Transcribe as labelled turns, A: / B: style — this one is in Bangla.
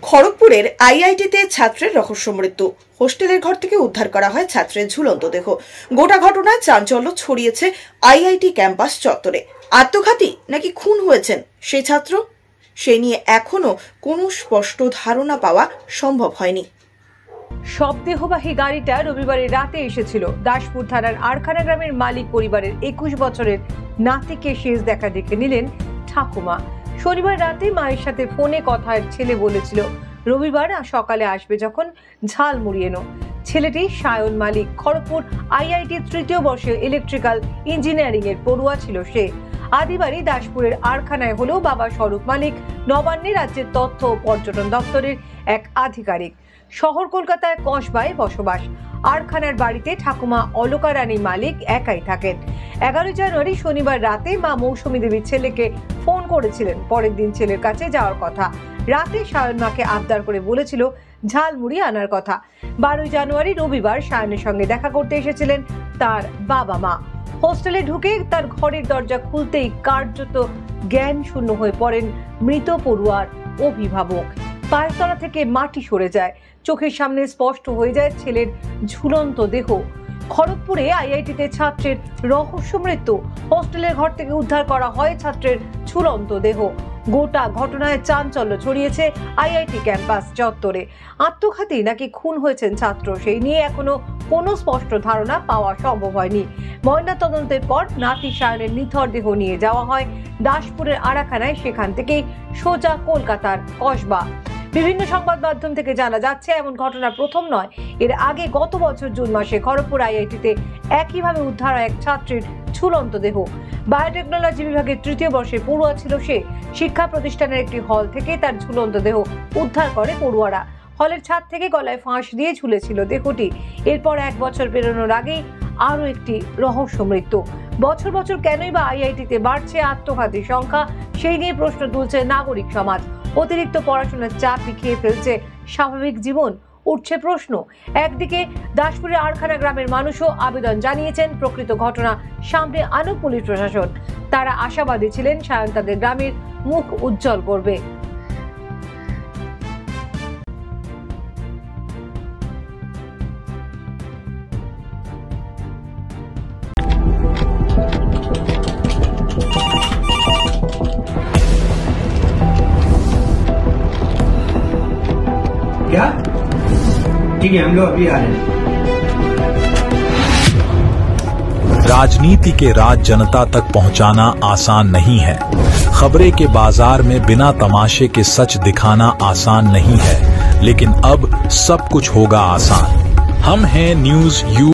A: খড়গপুরের আইআইটিতে ছাত্রের রহস্য মৃত্যু। হোস্টেলের ঘর থেকে উদ্ধার করা হয় ছাত্রের ঝুলন্ত দেহ। গোটা ঘটনায় চাঞ্চল্য ছড়িয়েছে আইআইটি ক্যাম্পাস চত্বরে। আত্মঘাতী নাকি খুন হয়েছেন সেই ছাত্র, সে নিয়ে এখনো কোনো স্পষ্ট ধারণা পাওয়া সম্ভব হয়নি।
B: শবদেহবাহী গাড়িটা রবিবারের রাতে এসেছিল দাসপুর থানার আরখানা গ্রামের মালিক পরিবারের 21 বছরের নাতিকে শেষ দেখা দেখে নিলেন ঠাকুমা। শনিবার রাতে মায়ের সাথে ফোনে কথার ছেলে বলেছিল রবিবার সকালে আসবে যখন ঝালমুড়ি এনো। ছেলেটি সায়ন মালিক, খড়গপুর আইআইটি তৃতীয় বর্ষে ইলেকট্রিক্যাল ইঞ্জিনিয়ারিং এর পড়ুয়া ছিল সে। আদিবাড়ি দাসপুরের আরখানায় হলেও বাবা স্বরূপ মালিক নবান্নে রাজ্যের তথ্য ও পর্যটন দপ্তরের এক আধিকারিক। শহর কলকাতায় কসবায় বসবাস। আরখানার বাড়িতে ঠাকুমা অলকা রানী মালিক একাই থাকেন। 11 জানুয়ারি শনিবার রাতে মা মৌসুমী দেবীর ছেলেকে ফোন করেছিলেন পরের দিন ছেলের কাছে যাওয়ার কথা। রাতে সায়ন মাকে আবদার করে বলেছিল ঝালমুড়ি আনার কথা। 12 জানুয়ারি রবিবার সায়নের সঙ্গে দেখা করতে এসেছিলেন তার বাবা মা। হোস্টেলে ঢুকে তার ঘরের দরজা খুলতেই কার্যত জ্ঞান শূন্য হয়ে পড়েন মৃত পড়ুয়ার অভিভাবক। পায়ের তলা থেকে মাটি সরে যায়, চোখের সামনে স্পষ্ট হয়ে যায় ছেলের ঝুলন্ত দেহ। খড়গপুরে আইআইটিতে ছাত্রের রহস্য মৃত্যু। হোস্টেলের ঘর থেকে উদ্ধার করা হয় ছাত্রের ঝুলন্ত দেহ। গোটা ঘটনায় চাঞ্চল্য ছড়িয়েছে আইআইটি ক্যাম্পাস চত্বরে। আত্মঘাতী নাকি খুন হয়েছেন ছাত্র, সেই নিয়ে এখনো কোনো স্পষ্ট ধারণা পাওয়া সম্ভব হয়নি। ময়না তদন্তের পর নাতি সায়নের নিথর দেহ নিয়ে যাওয়া হয় দাসপুরের আরাখানায়, সেখান থেকেই সোজা কলকাতার কসবা। বিভিন্ন সংবাদ মাধ্যম থেকে জানা যাচ্ছে এমন ঘটনা প্রথম নয়। এর আগে গত বছর জুন মাসে খড়গপুর আইআইটিতে একইভাবে উদ্ধার হয় এক ছাত্রীর ঝুলন্ত দেহ। বায়োটেকনোলজি বিভাগের তৃতীয় বর্ষে পড়ুয়া ছিল সে। শিক্ষা প্রতিষ্ঠানের একটি হল থেকে তার ঝুলন্ত দেহ উদ্ধার করে পড়ুয়ারা। হলের ছাদ থেকে গলায় ফাঁস দিয়ে ঝুলেছিল দেহটি। এরপর 1 বছর পেরোনোর আগেই আরও একটি রহস্য মৃত্যু। বছর বছর কেনই বা আইআইটিতে বাড়ছে আত্মঘাতী সংখ্যা, সেই নিয়ে প্রশ্ন তুলছে নাগরিক সমাজ। অতিরিক্ত পড়াশোনার চাপ খেয়ে ফেলছে স্বাভাবিক জীবন, উঠছে প্রশ্ন। একদিকে দাসপুরের আরখানা গ্রামের মানুষও আবেদন জানিয়েছেন প্রকৃত ঘটনা সামনে আনুক পুলিশ প্রশাসন। তারা আশাবাদী ছিলেন সায়ন তাদের গ্রামের মুখ উজ্জ্বল করবে।
C: क्या? ठीक है, हम लोग अभी आ रहे हैं।
D: राजनीति के राज जनता तक पहुंचाना आसान नहीं है। खबरें के बाजार में बिना तमाशे के सच दिखाना आसान नहीं है, लेकिन अब सब कुछ होगा आसान। हम हैं न्यूज़ यू।